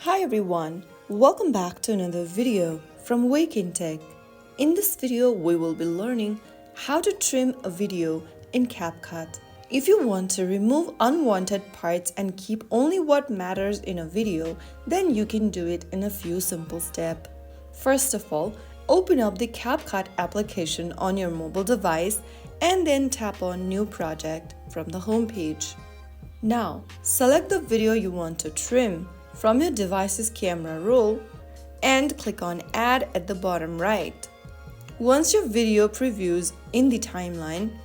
Hi everyone, welcome back to another video from Wake&Tech. In this video, we will be learning how to trim a video in Capcut. If you want to remove unwanted parts and keep only what matters in a video, then you can do it in a few simple steps. First of all, open up the Capcut application on your mobile device and then tap on New Project from the home page. Now, select the video you want to trim from your device's camera roll and click on Add at the bottom right. Once your video previews in the timeline,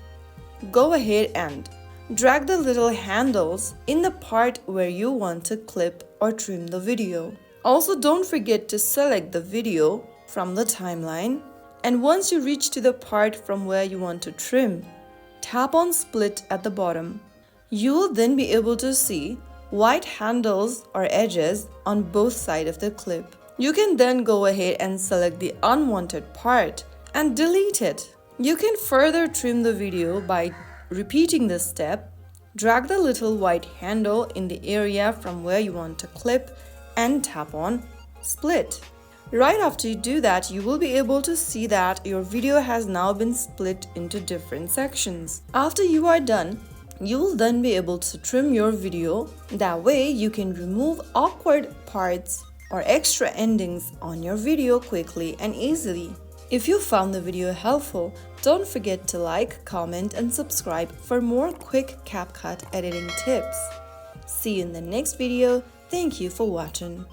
go ahead and drag the little handles in the part where you want to clip or trim the video. Also, don't forget to select the video from the timeline, and once you reach to the part from where you want to trim, tap on Split at the bottom. You will then be able to see white handles or edges on both sides of the clip. You can then go ahead and select the unwanted part and delete it. You can further trim the video by repeating this step. Drag the little white handle in the area from where you want to clip and tap on Split. Right after you do that, you will be able to see that your video has now been split into different sections. After you are done, you will then be able to trim your video. That way, you can remove awkward parts or extra endings on your video quickly and easily. If you found the video helpful, don't forget to like, comment, and subscribe for more quick CapCut editing tips. See you in the next video. Thank you for watching.